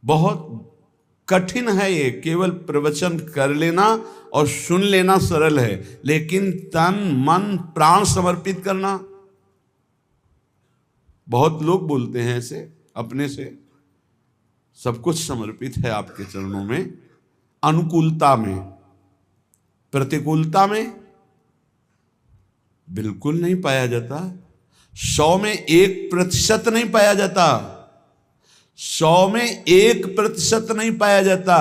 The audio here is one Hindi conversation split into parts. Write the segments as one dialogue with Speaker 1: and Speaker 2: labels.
Speaker 1: बहुत कठिन है ये। केवल प्रवचन कर लेना और सुन लेना सरल है, लेकिन तन मन प्राण समर्पित करना, बहुत लोग बोलते हैं ऐसे अपने से, सब कुछ समर्पित है आपके चरणों में, अनुकूलता में, प्रतिकूलता में बिल्कुल नहीं पाया जाता। 100 में 1% नहीं पाया जाता, 100 में 1% नहीं पाया जाता।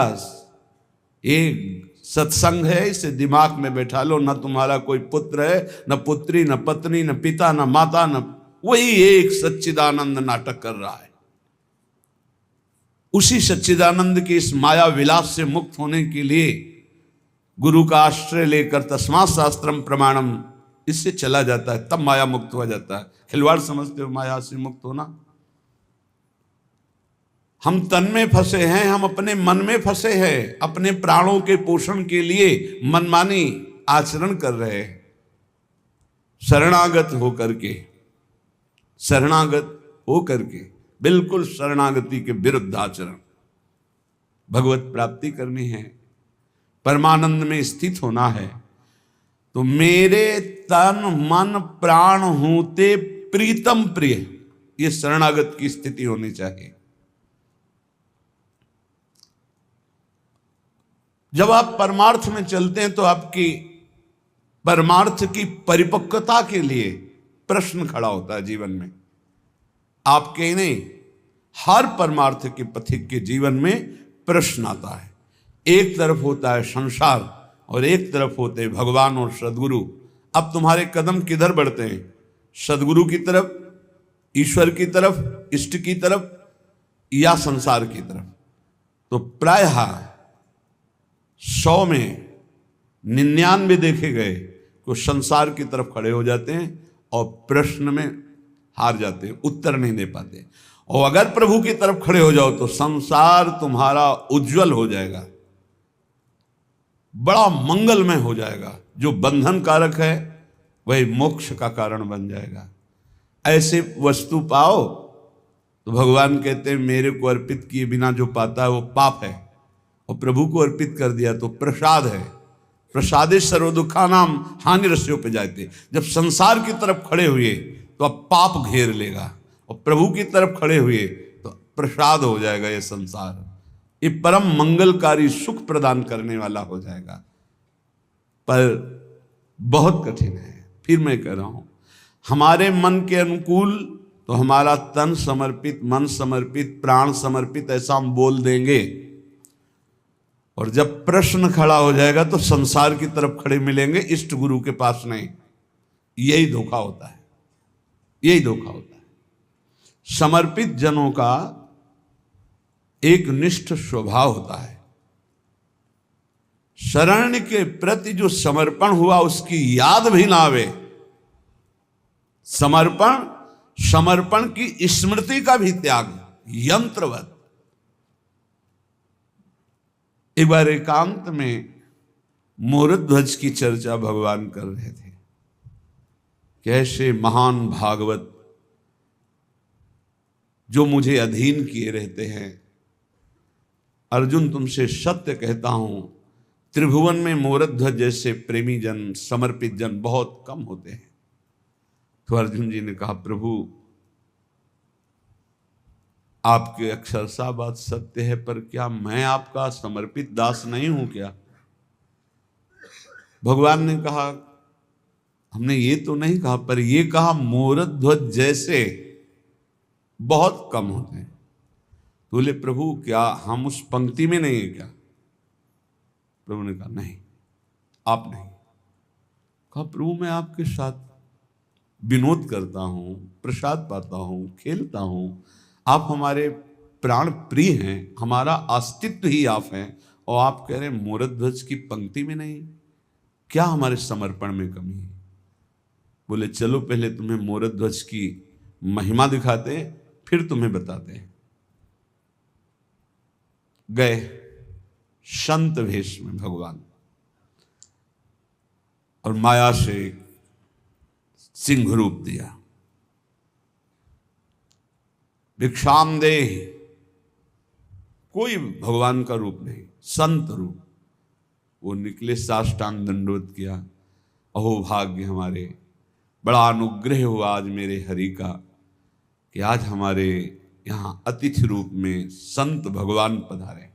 Speaker 1: एक सत्संग है, इसे दिमाग में बैठा लो। न तुम्हारा कोई पुत्र है, न पुत्री, न पत्नी, न पिता, न माता, न वही एक सच्चिदानंद नाटक कर रहा है। उसी सच्चिदानंद की इस माया विलास से मुक्त होने के लिए गुरु का आश्रय लेकर तस्मात् शास्त्रम प्रमाणम, इससे चला जाता है, तब माया मुक्त हो जाता है। खिलवाड़ समझते हो माया से मुक्त होना? हम तन में फंसे हैं, हम अपने मन में फंसे हैं, अपने प्राणों के पोषण के लिए मनमानी आचरण कर रहे हैं, शरणागत होकर के, शरणागत होकर के, बिल्कुल शरणागति के विरुद्ध आचरण। भगवत प्राप्ति करनी है, परमानंद में स्थित होना है, तो मेरे तन मन प्राण होते प्रीतम प्रिय, ये शरणागत की स्थिति होनी चाहिए। जब आप परमार्थ में चलते हैं तो आपकी परमार्थ की परिपक्वता के लिए प्रश्न खड़ा होता है जीवन में। आपके ही नहीं, हर परमार्थ के पथिक के जीवन में प्रश्न आता है। एक तरफ होता है संसार और एक तरफ होते हैं भगवान और सदगुरु। अब तुम्हारे कदम किधर बढ़ते हैं? सदगुरु की तरफ, ईश्वर की तरफ, इष्ट की तरफ, या संसार की तरफ? तो प्रायः 100 में 99 देखे गए तो संसार की तरफ खड़े हो जाते हैं और प्रश्न में हार जाते हैं, उत्तर नहीं दे पाते। और अगर प्रभु की तरफ खड़े हो जाओ तो संसार तुम्हारा उज्जवल हो जाएगा, बड़ा मंगलमय हो जाएगा। जो बंधन कारक है वही मोक्ष का कारण बन जाएगा। ऐसे वस्तु पाओ तो भगवान कहते हैं मेरे को अर्पित किए बिना जो पाता है वो पाप है, और प्रभु को अर्पित कर दिया तो प्रसाद है। प्रसादे सर्व दुखानाम हानिरस्योपजायते। जब संसार की तरफ खड़े हुए तो अब पाप घेर लेगा, और प्रभु की तरफ खड़े हुए तो प्रसाद हो जाएगा। ये संसार ये परम मंगलकारी सुख प्रदान करने वाला हो जाएगा, पर बहुत कठिन है। फिर मैं कह रहा हूं, हमारे मन के अनुकूल तो हमारा तन समर्पित, मन समर्पित, प्राण समर्पित, ऐसा हम बोल देंगे, और जब प्रश्न खड़ा हो जाएगा तो संसार की तरफ खड़े मिलेंगे, इष्ट गुरु के पास नहीं। यही धोखा होता है, यही धोखा होता है। समर्पित जनों का एक निष्ठ स्वभाव होता है। शरण के प्रति जो समर्पण हुआ उसकी याद भी ना आवे, समर्पण की स्मृति का भी त्याग, यंत्रवत। एक बार एकांत में मोरध्वज की चर्चा भगवान कर रहे थे। कैसे महान भागवत जो मुझे अधीन किए रहते हैं, अर्जुन तुमसे सत्य कहता हूं, त्रिभुवन में मोरध्वज जैसे प्रेमी जन, समर्पित जन बहुत कम होते हैं। तो अर्जुन जी ने कहा, प्रभु आपके अक्षरशः बात सत्य है, पर क्या मैं आपका समर्पित दास नहीं हूं क्या? भगवान ने कहा, हमने ये तो नहीं कहा, पर ये कहा मोरध्वज जैसे बहुत कम होते हैं। बोले प्रभु क्या हम उस पंक्ति में नहीं है क्या? प्रभु ने कहा नहीं, आप नहीं। कहा प्रभु मैं आपके साथ विनोद करता हूं, प्रसाद पाता हूं, खेलता हूं, आप हमारे प्राण प्रिय हैं, हमारा अस्तित्व ही आप हैं, और आप कह रहे हैं मोरध्वज की पंक्ति में नहीं। क्या हमारे समर्पण में कमी है? बोले चलो पहले तुम्हें मोरध्वज की महिमा दिखाते हैं, फिर तुम्हें बताते हैं। गए संत वेश में भगवान, और माया से सिंह रूप दिया। भिक्षाम दे, कोई भगवान का रूप नहीं, संत रूप। वो निकले, साष्टांग दंडवत किया। अहो भाग्य हमारे, बड़ा अनुग्रह हुआ आज मेरे हरि का कि आज हमारे यहाँ अतिथि रूप में संत भगवान पधारे।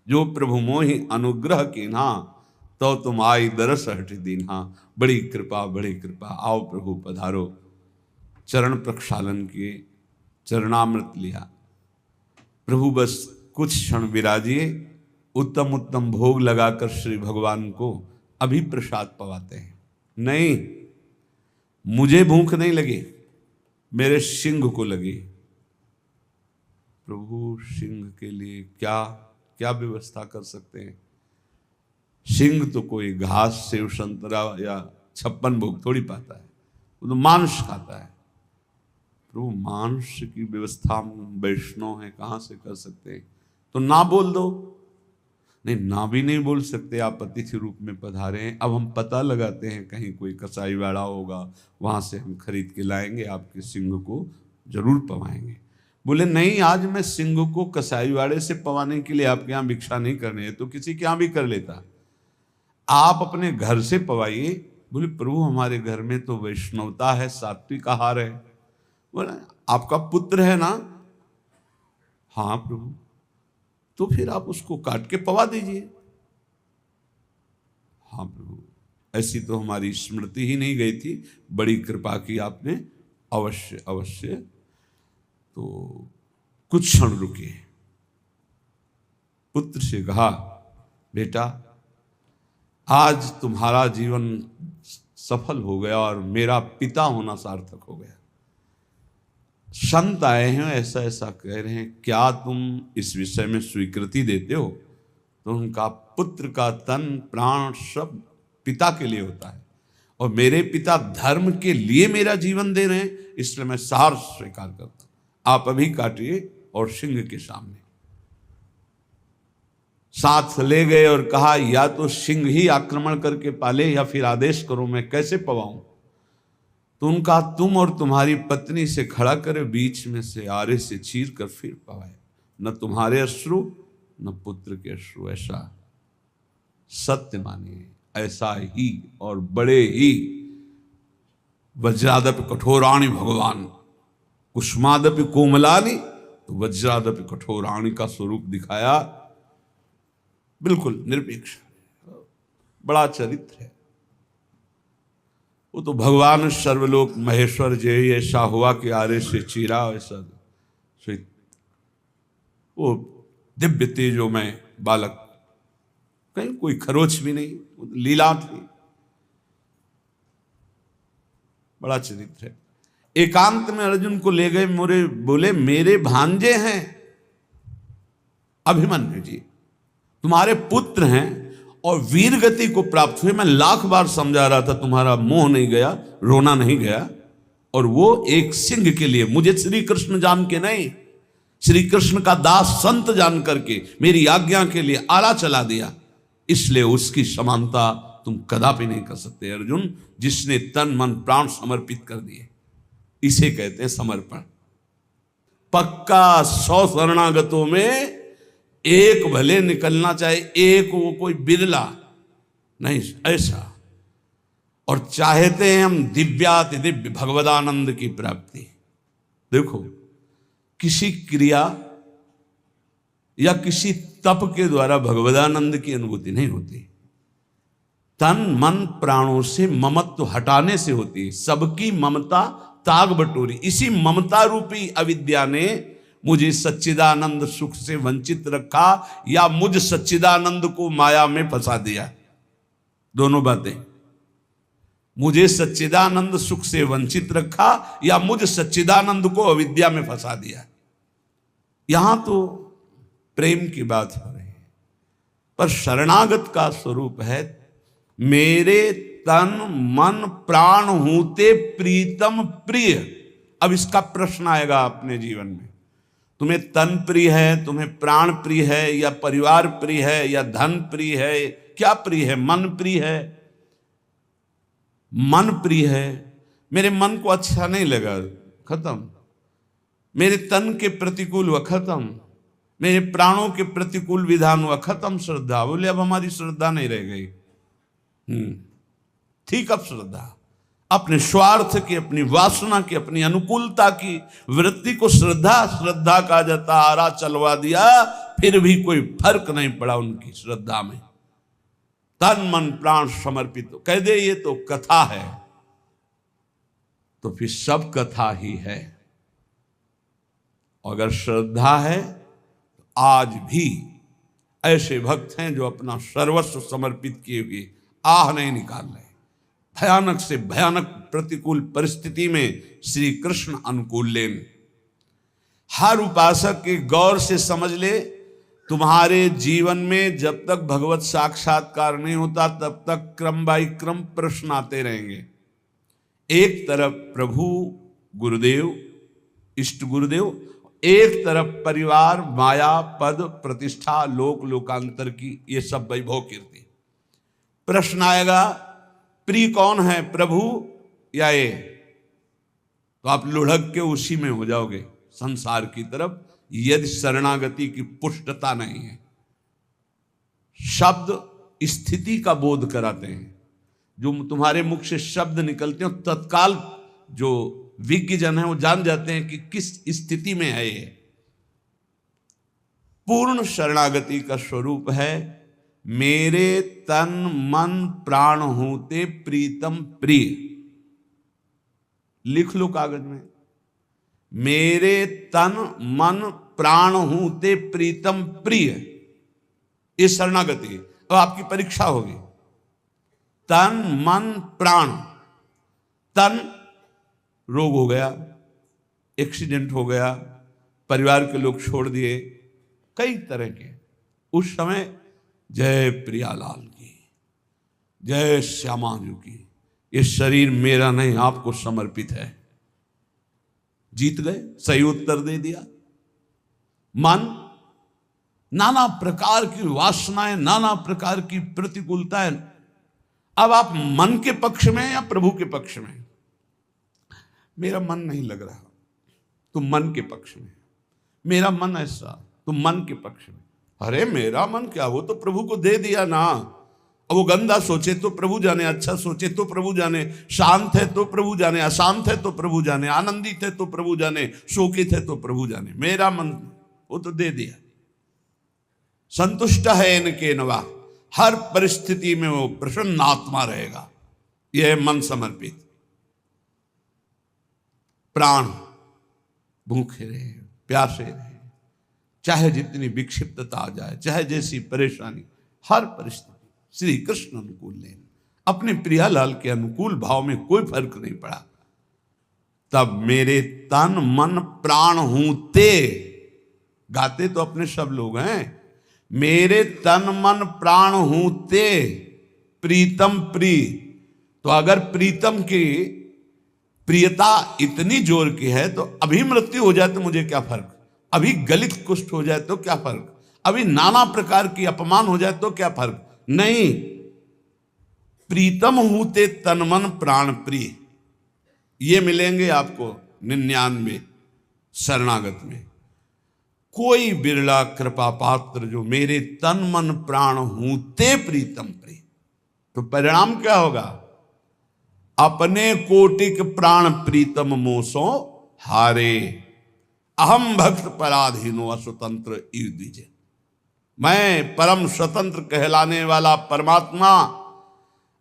Speaker 1: जो प्रभु मोहि अनुग्रह कीन्हा, तो तुम आई दरस हट दीन्हा। बड़ी कृपा, बड़ी कृपा, आओ प्रभु पधारो। चरण प्रक्षालन किए, चरणामृत लिया। प्रभु बस कुछ क्षण विराजिए, उत्तम उत्तम भोग लगाकर श्री भगवान को अभी प्रसाद पवाते हैं। नहीं, मुझे भूख नहीं लगी, मेरे सिंह को लगी। प्रभु सिंह के लिए क्या क्या व्यवस्था कर सकते हैं? सिंह तो कोई घास, सेव, संतरा या 56 भोग थोड़ी पाता है, वो तो मांस खाता है। प्रभु मांस की व्यवस्था वैष्णव है, कहाँ से कर सकते हैं? तो ना बोल दो। नहीं, ना भी नहीं बोल सकते, आप अतिथि रूप में पधारे हैं। अब हम पता लगाते हैं, कहीं कोई कसाई वाड़ा होगा, वहां से हम खरीद के लाएंगे, आपके सिंह को जरूर पवाएंगे। बोले नहीं, आज मैं सिंह को कसाई वाड़े से पवाने के लिए आपके यहाँ भिक्षा नहीं करने है, तो किसी के यहाँ भी कर लेता, आप अपने घर से पवाइए। बोले प्रभु हमारे घर में तो वैष्णवता है, सात्विक आहार है। बोले आपका पुत्र है ना? हाँ प्रभु। तो फिर आप उसको काट के पवा दीजिए। हाँ प्रभु, ऐसी तो हमारी स्मृति ही नहीं गई थी, बड़ी कृपा की आपने, अवश्य अवश्य। तो कुछ क्षण रुके, पुत्र से कहा बेटा आज तुम्हारा जीवन सफल हो गया और मेरा पिता होना सार्थक हो गया। संत आए हैं, ऐसा ऐसा कह रहे हैं, क्या तुम इस विषय में स्वीकृति देते हो? तो उनका पुत्र का तन प्राण सब पिता के लिए होता है, और मेरे पिता धर्म के लिए मेरा जीवन दे रहे हैं, इसलिए मैं सार स्वीकार करता हूं। आप अभी काटिए और सिंह के सामने साथ ले गए और कहा या तो सिंह ही आक्रमण करके पाले या फिर आदेश करो, मैं कैसे पवाऊं? तो उनका तुम और तुम्हारी पत्नी से खड़ा करे, बीच में से आरे से चीर कर फिर पवाए। न तुम्हारे अश्रु न पुत्र के अश्रु। ऐसा सत्य मानिए, ऐसा ही और बड़े ही। वज्रादपि कठोराणि भगवान कुष्मादपि कोमलानि, तो वज्रादपि कठोराणि का स्वरूप दिखाया, बिल्कुल निरपेक्ष, बड़ा चरित्र है। वो तो भगवान सर्वलोक महेश्वर जय ऐसा हुआ कि आरे से चीरा, ऐसा वो दिव्य तेजो में बालक, कहीं कोई खरोच भी नहीं, लीला थी, बड़ा चरित्र है। एकांत में अर्जुन को ले गए, मोरे बोले मेरे भांजे हैं अभिमन्यु जी, तुम्हारे पुत्र हैं और वीर गति को प्राप्त हुए। मैं लाख बार समझा रहा था, तुम्हारा मोह नहीं गया, रोना नहीं गया। और वो एक सिंह के लिए, मुझे श्री कृष्ण जान के नहीं, श्री कृष्ण का दास संत जान करके मेरी आज्ञा के लिए आला चला दिया, इसलिए उसकी समानता तुम कदापि नहीं कर सकते अर्जुन, जिसने तन मन प्राण समर्पित कर दिए। इसे कहते हैं समर्पण। पक्का 100 शरणागतों में एक भले निकलना चाहे, एक वो कोई बिरला नहीं, ऐसा। और चाहते हैं हम दिव्याति दिव्य भगवदानंद की प्राप्ति। देखो, किसी क्रिया या किसी तप के द्वारा भगवदानंद की अनुभूति नहीं होती, तन मन प्राणों से ममत्व हटाने से होती है। सबकी ममता ताग बटोरी, इसी ममता रूपी अविद्या ने मुझे सच्चिदानंद सुख से वंचित रखा या मुझ सच्चिदानंद को माया में फंसा दिया। दोनों बातें, मुझे सच्चिदानंद सुख से वंचित रखा या मुझ सच्चिदानंद को अविद्या में फंसा दिया। यहां तो प्रेम की बात हो रही है, पर शरणागत का स्वरूप है मेरे तन मन प्राण हूते प्रीतम प्रिय। अब इसका प्रश्न आएगा अपने जीवन में, तुम्हें तन प्रिय है, तुम्हें प्राण प्रिय है, या परिवार प्रिय है, या धन प्रिय है, क्या प्रिय है? मन प्रिय है। मन प्रिय है, मेरे मन को अच्छा नहीं लगा, खत्म। मेरे तन के प्रतिकूल हुआ, खत्म। मेरे प्राणों के प्रतिकूल विधान हुआ, खत्म श्रद्धा। बोले अब हमारी श्रद्धा नहीं रह गई। ठीक, अब श्रद्धा अपने स्वार्थ की, अपनी वासना की, अपनी अनुकूलता की वृत्ति को श्रद्धा कहा जाता। आरा चलवा दिया, फिर भी कोई फर्क नहीं पड़ा उनकी श्रद्धा में। तन मन प्राण समर्पित कह दे ये तो कथा है, तो फिर सब कथा ही है। अगर श्रद्धा है तो आज भी ऐसे भक्त हैं जो अपना सर्वस्व समर्पित किए हुए आह नहीं निकाल रहे। भयानक से भयानक प्रतिकूल परिस्थिति में श्री कृष्ण अनुकूल लेन। हर उपासक के गौर से समझ ले, तुम्हारे जीवन में जब तक भगवत साक्षात्कार नहीं होता तब तक क्रम बाई क्रम प्रश्न आते रहेंगे। एक तरफ प्रभु गुरुदेव, इष्ट गुरुदेव, एक तरफ परिवार, माया, पद, प्रतिष्ठा, लोक लोकांतर की ये सब वैभव कीर्ति। प्रश्न आएगा प्रिय कौन है, प्रभु या ये? तो आप लुढ़क के उसी में हो जाओगे संसार की तरफ, यदि शरणागति की पुष्टता नहीं है। शब्द स्थिति का बोध कराते हैं। जो तुम्हारे मुख से शब्द निकलते हैं तत्काल जो विज्ञ जन है वो जान जाते हैं कि किस स्थिति में है ये। पूर्ण शरणागति का स्वरूप है मेरे तन मन प्राण होते प्रीतम प्रिय। लिख लो कागज में, मेरे तन मन प्राण होते प्रीतम प्रिय। ये शरणागति। अब आपकी परीक्षा होगी। तन मन प्राण। तन रोग हो गया, एक्सीडेंट हो गया, परिवार के लोग छोड़ दिए, कई तरह के। उस समय जय प्रियालाल की, जय श्यामा जी की, ये शरीर मेरा नहीं आपको समर्पित है। जीत गए, सही उत्तर दे दिया। मन, नाना प्रकार की वासनाएं, नाना प्रकार की प्रतिकूलताएं। अब आप मन के पक्ष में या प्रभु के पक्ष में? मेरा मन नहीं लग रहा, तुम मन के पक्ष में। मेरा मन ऐसा, तुम मन के पक्ष में। अरे मेरा मन क्या, वो तो प्रभु को दे दिया ना। अब वो गंदा सोचे तो प्रभु जाने, अच्छा सोचे तो प्रभु जाने, शांत है तो प्रभु जाने, अशांत है तो प्रभु जाने, आनंदित है तो प्रभु जाने, शोकित है तो प्रभु जाने। मेरा मन वो तो दे दिया। संतुष्ट है इनके नवा, हर परिस्थिति में वो प्रसन्न आत्मा रहेगा। यह है मन समर्पित। प्राण भूखे रहे, प्यासे रहे, चाहे जितनी विक्षिप्तता आ जाए, चाहे जैसी परेशानी, हर परिस्थिति श्री कृष्ण अनुकूल लेन। अपने प्रियालाल के अनुकूल भाव में कोई फर्क नहीं पड़ा। तब मेरे तन मन प्राण हूं ते, गाते तो अपने सब लोग हैं। मेरे तन मन प्राण हूं ते प्रीतम प्रिय। तो अगर प्रीतम की प्रियता इतनी जोर की है तो अभी मृत्यु हो जाए तो मुझे क्या फर्क, अभी गलित कुष्ठ हो जाए तो क्या फर्क, अभी नाना प्रकार की अपमान हो जाए तो क्या फर्क नहीं। प्रीतम हूते तन मन प्राण प्रिय, ये मिलेंगे आपको 99 शरणागत में। कोई बिरला कृपा पात्र जो मेरे तन मन प्राण हूते प्रीतम प्रिय। तो परिणाम क्या होगा? अपने कोटिक प्राण प्रीतम मोसो हारे, अहम भक्त पराधीनो अस्वतंत्र युद्धिजे। मैं परम स्वतंत्र कहलाने वाला परमात्मा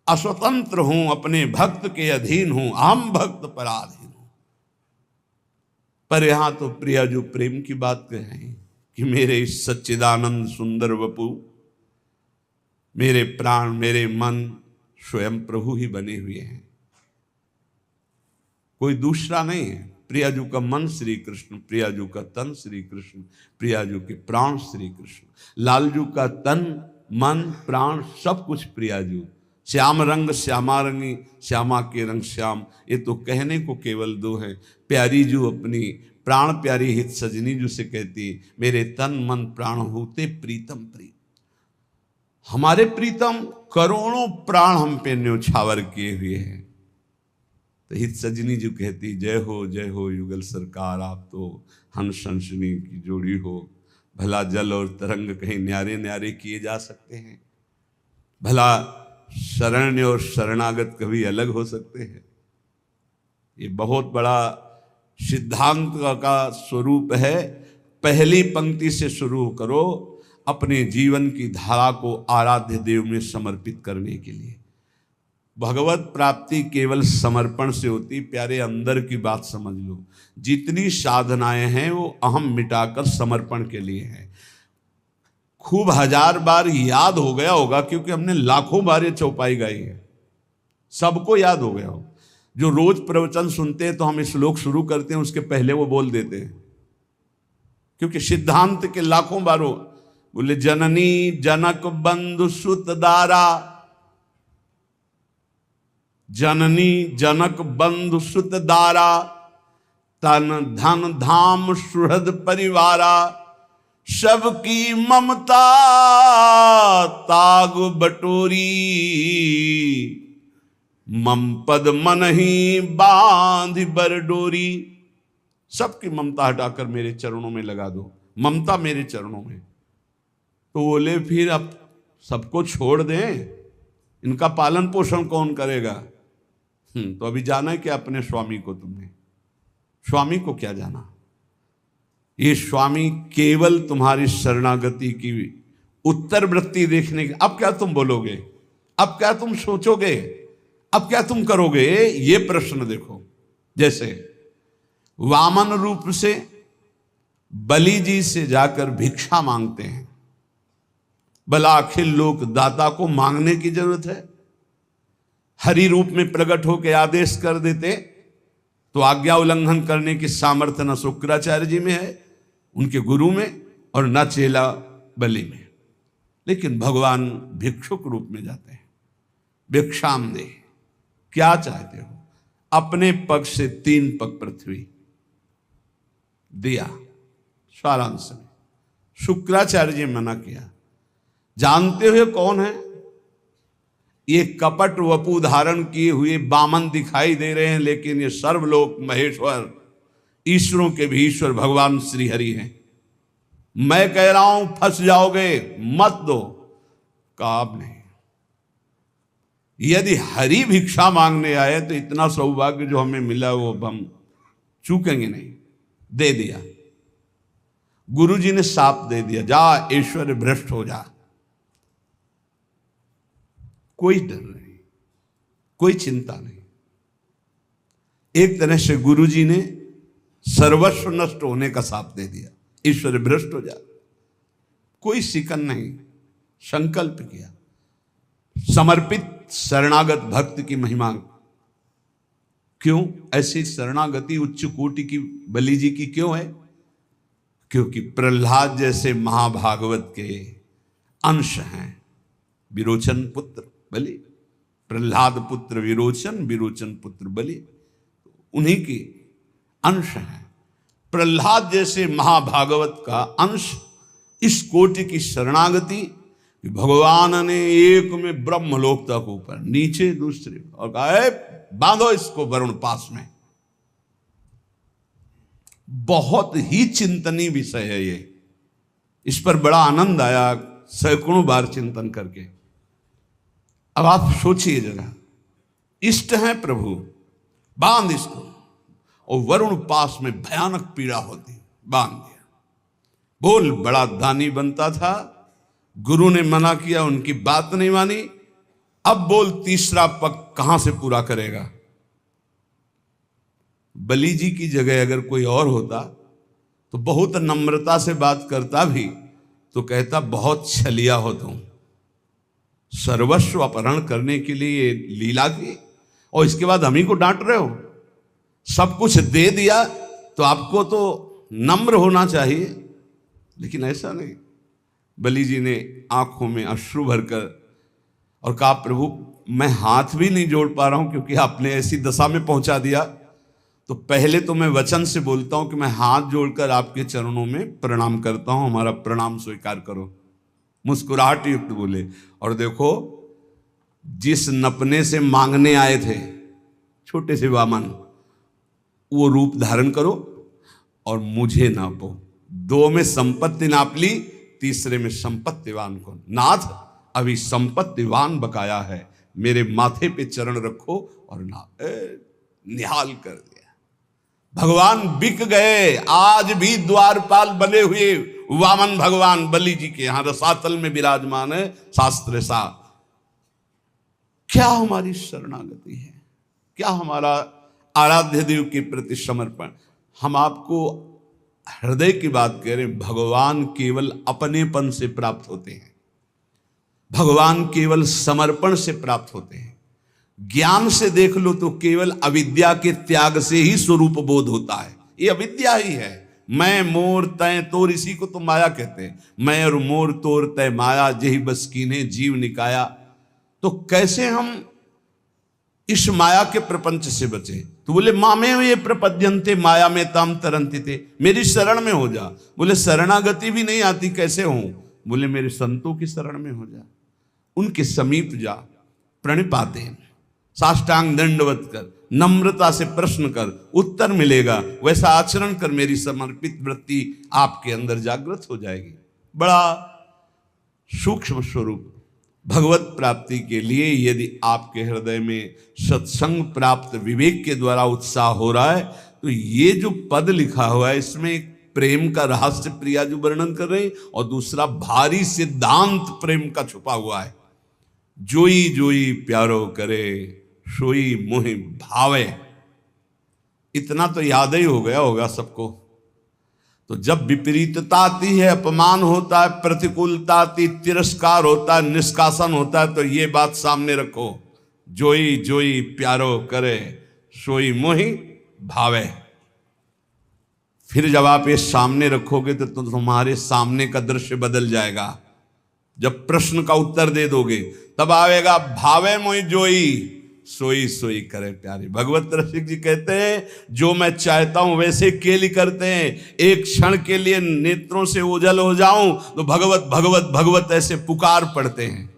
Speaker 1: अस्वतंत्र हूं, अपने भक्त के अधीन हूं, अहम भक्त पराधीन हूं। पर यहां तो प्रिया जो प्रेम की बात कहें कि मेरे इस सच्चिदानंद सुंदर वपु, मेरे प्राण मेरे मन स्वयं प्रभु ही बने हुए हैं, कोई दूसरा नहीं है। प्रियाजू का मन श्री कृष्ण, प्रियाजू का तन श्री कृष्ण, प्रियाजू के प्राण श्री कृष्ण, लालजू का तन मन प्राण सब कुछ प्रियाजू। श्याम रंग श्यामा रंगी, श्यामा के रंग श्याम, ये तो कहने को केवल दो है। प्यारी जू अपनी प्राण प्यारी हित सजनी जू से कहती, मेरे तन मन प्राण होते प्रीतम प्रिय। हमारे प्रीतम करोड़ों प्राण हम पे न्योछावर किए हुए हैं। तो हित सजनी जो कहती, जय हो युगल सरकार, आप तो हंस हंसनी की जोड़ी हो, भला जल और तरंग कहीं न्यारे न्यारे किए जा सकते हैं? भला शरण्य और शरणागत कभी अलग हो सकते हैं? ये बहुत बड़ा सिद्धांत का स्वरूप है। पहली पंक्ति से शुरू करो अपने जीवन की धारा को आराध्य देव में समर्पित करने के लिए। भगवत प्राप्ति केवल समर्पण से होती। प्यारे, अंदर की बात समझ लो, जितनी साधनाएं हैं वो अहम मिटाकर समर्पण के लिए हैं। खूब 1000 बार याद हो गया होगा, क्योंकि हमने लाखों बार ये चौपाई गाई है, सबको याद हो गया हो। जो रोज प्रवचन सुनते हैं तो हम श्लोक शुरू करते हैं, उसके पहले वो बोल देते हैं, क्योंकि सिद्धांत के लाखों बार बोले जननी जनक बंधु सुत दारा, जननी जनक बंधु सुत दारा, तन धन धाम सुहृद परिवारा, सबकी ममता ताग बटोरी, मम पद मन ही बांध बरडोरी। सबकी ममता हटाकर मेरे चरणों में लगा दो, ममता मेरे चरणों में। तो बोले फिर अब सबको छोड़ दें, इनका पालन पोषण कौन करेगा? तो अभी जाना है क्या अपने स्वामी को? तुमने स्वामी को क्या जाना? ये स्वामी केवल तुम्हारी शरणागति की उत्तर वृत्ति देखने के। अब क्या तुम बोलोगे? अब क्या तुम सोचोगे? अब क्या तुम करोगे? ये प्रश्न देखो। जैसे वामन रूप से बलि जी से जाकर भिक्षा मांगते हैं, भला अखिल लोक दाता को मांगने की जरूरत है? हरि रूप में प्रकट होकर आदेश कर देते तो आज्ञा उल्लंघन करने की सामर्थ्य न शुक्राचार्य जी में है, उनके गुरु में, और न चेला बलि में। लेकिन भगवान भिक्षुक रूप में जाते हैं। भिक्षाम दे, क्या चाहते हो? अपने पग से 3 पग पृथ्वी दिया सारांश में। शुक्राचार्य जी मना किया। जानते हुए कौन है? ये कपट वपु धारण किए हुए बामन दिखाई दे रहे हैं, लेकिन ये सर्वलोक महेश्वर, ईश्वरों के भी ईश्वर भगवान श्री हरि हैं। मैं कह रहा हूं फंस जाओगे, मत दो। काब नहीं। यदि हरि भिक्षा मांगने आए तो इतना सौभाग्य जो हमें मिला वो हम चूकेंगे नहीं। दे दिया। गुरु जी ने साप दे दिया, जा ऐश्वर्य भ्रष्ट हो जा। कोई डर नहीं, कोई चिंता नहीं। एक तरह से गुरु जी ने सर्वस्व नष्ट होने का साप दे दिया, ईश्वर भ्रष्ट हो जा। कोई शिकन नहीं, संकल्प किया। समर्पित शरणागत भक्त की महिमा क्यों? ऐसी शरणागति उच्च कोटि की बलि जी की क्यों है? क्योंकि प्रहलाद जैसे महाभागवत के अंश हैं। विरोचन पुत्र बलि, प्रहलाद पुत्र विरोचन, विरोचन पुत्र बलि, उन्हीं के अंश हैं। प्रहलाद जैसे महाभागवत का अंश, इस कोटि की शरणागति, भगवान ने एक में ब्रह्मलोक तक ऊपर, नीचे दूसरे, और कहा बांधो इसको वरुण पास में। बहुत ही चिंतनीय विषय है ये। इस पर बड़ा आनंद आया सैकड़ों बार चिंतन करके। अब आप सोचिए जरा, इष्ट है प्रभु, बांध इसको, और वरुण पास में भयानक पीड़ा होती, बांध दिया। बोल, बड़ा दानी बनता था, गुरु ने मना किया, उनकी बात नहीं मानी। अब बोल, तीसरा पग कहां से पूरा करेगा? बलि जी की जगह अगर कोई और होता तो बहुत नम्रता से बात करता भी, तो कहता बहुत छलिया हो तुम, सर्वस्व अपहरण करने के लिए लीला की, और इसके बाद हम ही को डांट रहे हो। सब कुछ दे दिया तो आपको तो नम्र होना चाहिए, लेकिन ऐसा नहीं। बलि जी ने आंखों में अश्रु भरकर और कहा, प्रभु मैं हाथ भी नहीं जोड़ पा रहा हूं, क्योंकि आपने ऐसी दशा में पहुंचा दिया। तो पहले तो मैं वचन से बोलता हूं कि मैं हाथ जोड़कर आपके चरणों में प्रणाम करता हूं, हमारा प्रणाम स्वीकार करो। मुस्कुराहट युक्त बोले, और देखो जिस नपने से मांगने आए थे, छोटे से वामन, वो रूप धारण करो और मुझे नापो। दो में संपत्ति नाप ली, तीसरे में संपत्तिवान को, नाथ अभी संपत्तिवान बकाया है, मेरे माथे पे चरण रखो और निहाल कर दिया। भगवान बिक गए। आज भी द्वारपाल बने हुए वामन भगवान बलि जी के यहां रसातल में विराजमान है। शास्त्र सा क्या हमारी शरणागति है, क्या हमारा आराध्य देव के प्रति समर्पण। हम आपको हृदय की बात कह रहे हैं, भगवान केवल अपनेपन से प्राप्त होते हैं, भगवान केवल समर्पण से प्राप्त होते हैं। ज्ञान से देख लो तो केवल अविद्या के त्याग से ही स्वरूप बोध होता है। ये अविद्या ही है। मैं मोर तय तोर, इसी को तो माया कहते हैं। मैं और मोर तोर तय माया, जेहि बस कीन्हे जीव निकाया। तो कैसे हम इस माया के प्रपंच से बचे? तो बोले मामे ये प्रपद्यन्ते माया में ताम तरंति थे, मेरी शरण में हो जा। बोले शरणागति भी नहीं आती, कैसे हूं? बोले मेरे संतों की शरण में हो जा, उनके समीप जा, प्रणिपातेन साष्टांग दंडवत कर, नम्रता से प्रश्न कर, उत्तर मिलेगा। वैसा आचरण कर, मेरी समर्पित वृत्ति आपके अंदर जागृत हो जाएगी। बड़ा सूक्ष्म स्वरूप भगवत प्राप्ति के लिए यदि आपके हृदय में सत्संग प्राप्त विवेक के द्वारा उत्साह हो रहा है, तो ये जो पद लिखा हुआ है इसमें एक प्रेम का रहस्य प्रिया जो वर्णन कर रहे हैं, और दूसरा भारी सिद्धांत प्रेम का छुपा हुआ है। जोई जोई प्यारो करे, सोई मोहि भावे। इतना तो याद ही हो गया होगा सबको। तो जब विपरीतता आती है, अपमान होता है, प्रतिकूलता आती, तिरस्कार होता है, निष्कासन होता है, तो ये बात सामने रखो, जोई जोई प्यारो करे, सोई मोहि भावे। फिर जब आप ये सामने रखोगे तो तुम्हारे सामने का दृश्य बदल जाएगा। जब प्रश्न का उत्तर दे दोगे तब आएगा भावे मोहि जोई, सोई सोई करे प्यारी। भगवत रसिक जी कहते हैं, जो मैं चाहता हूं वैसे केली करते हैं। एक क्षण के लिए नेत्रों से ओझल हो जाऊं तो भगवत भगवत भगवत ऐसे पुकार पड़ते हैं।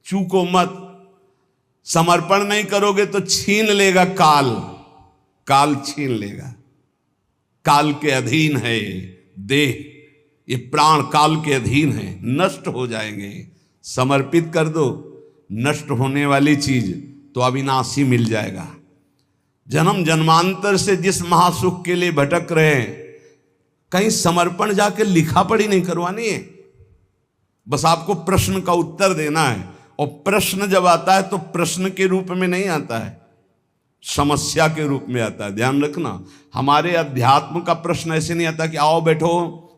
Speaker 1: चूको मत, समर्पण नहीं करोगे तो छीन लेगा काल, काल छीन लेगा। काल के अधीन है देह, ये प्राण काल के अधीन है, नष्ट हो जाएंगे। समर्पित कर दो, नष्ट होने वाली चीज तो अविनाशी मिल जाएगा। जन्म जन्मांतर से जिस महासुख के लिए भटक रहे हैं, कहीं समर्पण जाके लिखा पढ़ी नहीं करवानी है, बस आपको प्रश्न का उत्तर देना है। और प्रश्न जब आता है तो प्रश्न के रूप में नहीं आता है, समस्या के रूप में आता है। ध्यान रखना, हमारे अध्यात्म का प्रश्न ऐसे नहीं आता कि आओ बैठो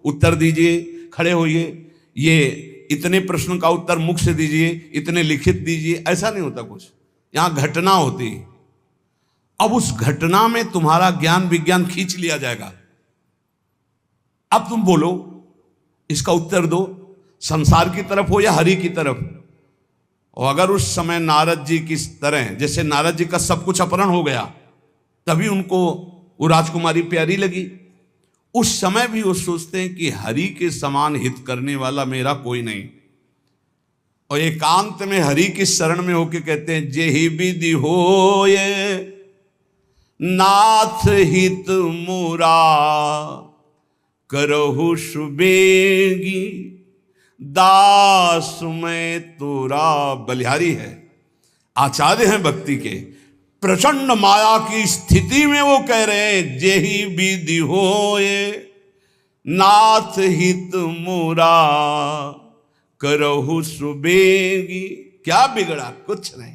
Speaker 1: उत्तर दीजिए, खड़े होइए, ये इतने प्रश्न का उत्तर मुख से दीजिए, इतने लिखित दीजिए, ऐसा नहीं होता कुछ। यहां घटना होती। अब उस घटना में तुम्हारा ज्ञान विज्ञान खींच लिया जाएगा। अब तुम बोलो, इसका उत्तर दो, संसार की तरफ हो या हरि की तरफ। और अगर उस समय नारद जी की तरह, जैसे नारद जी का सब कुछ अपहरण हो गया, तभी उनको वो राजकुमारी प्यारी लगी, उस समय भी वो सोचते हैं कि हरि के समान हित करने वाला मेरा कोई नहीं। और एकांत में हरि की शरण में होके कहते हैं, जेहि विधि होए नाथ हित मुरा, करहु सुबेगी दास मैं तोरा। बलिहारी है, आचार्य हैं भक्ति के। प्रचंड माया की स्थिति में वो कह रहे हैं, जेहि विधि होए नाथ हित मुरा, करहु सुबेगी। क्या बिगड़ा? कुछ नहीं।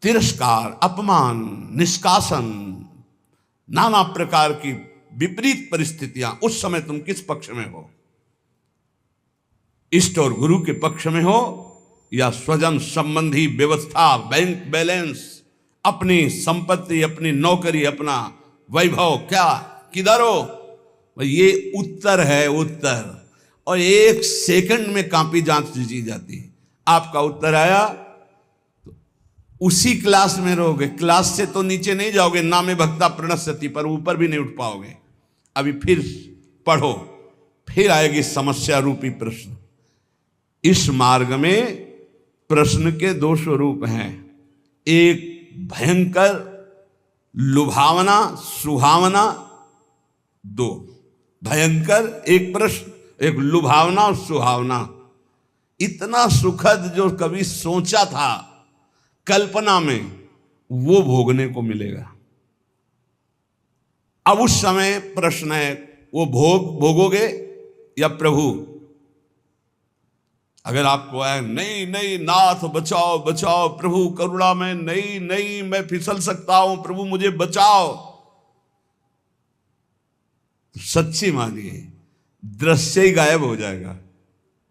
Speaker 1: तिरस्कार, अपमान, निष्कासन, नाना प्रकार की विपरीत परिस्थितियां। उस समय तुम किस पक्ष में हो? इष्ट और गुरु के पक्ष में हो या स्वजन संबंधी व्यवस्था, बैंक बैलेंस, अपनी संपत्ति, अपनी नौकरी, अपना वैभव, क्या किधर हो? ये उत्तर है, उत्तर। और एक सेकंड में कॉपी जांच ली जाती है। आपका उत्तर आया तो उसी क्लास में रहोगे, क्लास से तो नीचे नहीं जाओगे। नामे भक्ता प्रणश्यति, पर ऊपर भी नहीं उठ पाओगे। अभी फिर पढ़ो, फिर आएगी समस्या रूपी प्रश्न। इस मार्ग में प्रश्न के दो स्वरूप हैं, एक भयंकर लुभावना सुहावना, दो, भयंकर एक प्रश्न, एक लुभावना और सुहावना। इतना सुखद जो कभी सोचा था कल्पना में, वो भोगने को मिलेगा। अब उस समय प्रश्न है, वो भोगोगे या प्रभु? अगर आपको है नहीं नहीं नाथ बचाओ बचाओ, प्रभु करुणा में, नहीं नहीं मैं फिसल सकता हूं, प्रभु मुझे बचाओ, तो सच्ची मानिए दृश्य ही गायब हो जाएगा,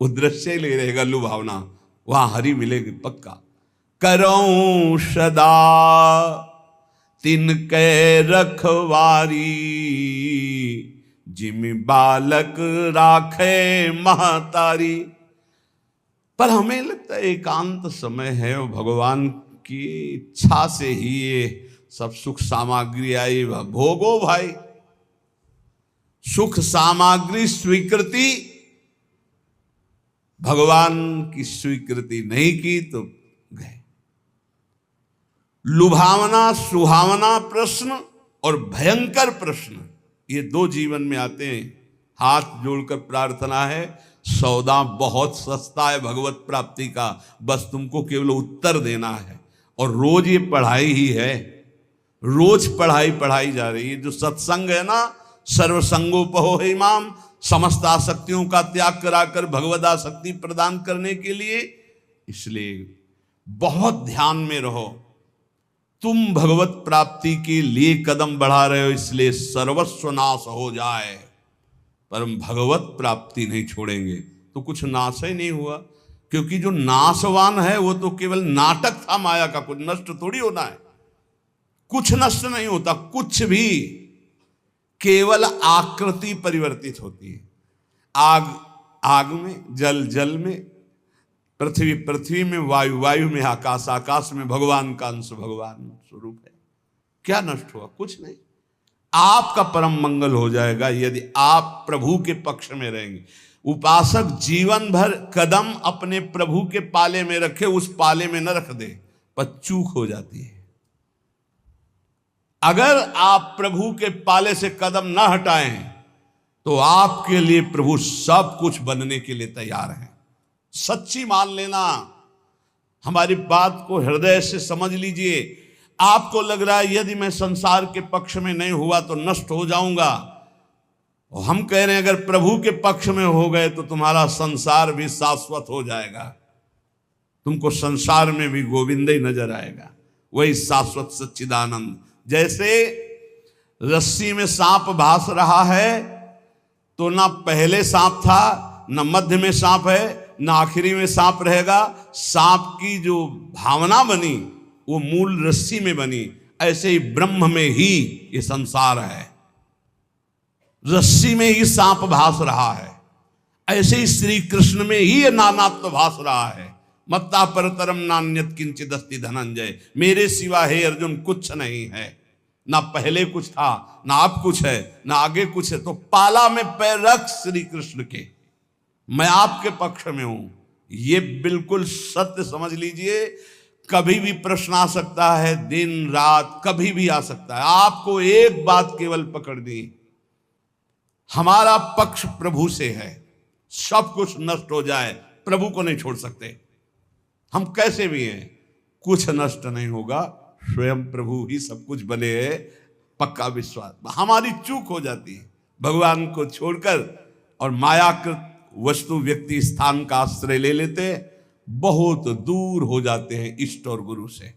Speaker 1: वो दृश्य ही ले रहेगा लुभावना, वहां हरि मिलेगी पक्का। करऊं सदा तिनके रखवारी, जिमि बालक राखे महतारी। पर हमें लगता है एकांत समय है और भगवान की इच्छा से ही ये सब सुख सामग्री आई, भोगो भाई। सुख सामग्री स्वीकृति, भगवान की स्वीकृति नहीं की तो गए। लुभावना सुहावना प्रश्न और भयंकर प्रश्न, ये दो जीवन में आते हैं। हाथ जोड़कर प्रार्थना है, सौदा बहुत सस्ता है भगवत प्राप्ति का, बस तुमको केवल उत्तर देना है। और रोज ये पढ़ाई ही है, रोज पढ़ाई जा रही है। जो सत्संग है ना, सर्वसंगोपहो है इमाम, समस्त आसक्तियों का त्याग कराकर भगवद आसक्ति प्रदान करने के लिए। इसलिए बहुत ध्यान में रहो, तुम भगवत प्राप्ति के लिए कदम बढ़ा रहे हो, इसलिए सर्वस्व नाश हो जाए पर हम भगवत प्राप्ति नहीं छोड़ेंगे तो कुछ नाश ही नहीं हुआ। क्योंकि जो नाशवान है वो तो केवल नाटक था माया का, कुछ नष्ट थोड़ी होना है, कुछ नष्ट नहीं होता, कुछ भी, केवल आकृति परिवर्तित होती है। आग आग में, जल जल में, पृथ्वी पृथ्वी में, वायु वायु में, आकाश आकाश में, भगवान का अंश भगवान स्वरूप है। क्या नष्ट हुआ? कुछ नहीं। आपका परम मंगल हो जाएगा यदि आप प्रभु के पक्ष में रहेंगे। उपासक जीवन भर कदम अपने प्रभु के पाले में रखे, उस पाले में न रख दे, पर चूक हो जाती है। अगर आप प्रभु के पाले से कदम न हटाएं तो आपके लिए प्रभु सब कुछ बनने के लिए तैयार हैं। सच्ची मान लेना, हमारी बात को हृदय से समझ लीजिए। आपको लग रहा है यदि मैं संसार के पक्ष में नहीं हुआ तो नष्ट हो जाऊंगा, और हम कह रहे हैं अगर प्रभु के पक्ष में हो गए तो तुम्हारा संसार भी शाश्वत हो जाएगा, तुमको संसार में भी गोविंद ही नजर आएगा, वही शाश्वत सच्चिदानंद। जैसे रस्सी में सांप भास रहा है तो ना पहले सांप था, ना मध्य में सांप है, ना आखिरी में सांप रहेगा। सांप की जो भावना बनी वो मूल रस्सी में बनी। ऐसे ही ब्रह्म में ही ये संसार है, रस्सी में ही सांप भास रहा है। ऐसे ही श्री कृष्ण में ही ये नानात्व भास रहा है। मत्ता परतरम नान्यत किंचित अस्ति धनंजय, मेरे सिवा हे अर्जुन कुछ नहीं है, ना पहले कुछ था, ना अब कुछ है, ना आगे कुछ है। तो पाला में पैर रख श्री कृष्ण के, मैं आपके पक्ष में हूं, ये बिल्कुल सत्य समझ लीजिए। कभी भी प्रश्न आ सकता है, दिन रात कभी भी आ सकता है। आपको एक बात केवल पकड़नी, हमारा पक्ष प्रभु से है। सब कुछ नष्ट हो जाए, प्रभु को नहीं छोड़ सकते। हम कैसे भी हैं, कुछ नष्ट नहीं होगा, स्वयं प्रभु ही सब कुछ बने हैं, पक्का विश्वास। हमारी चूक हो जाती है भगवान को छोड़कर और मायाकृत वस्तु व्यक्ति स्थान का आश्रय ले लेते, बहुत दूर हो जाते हैं इष्ट और गुरु से।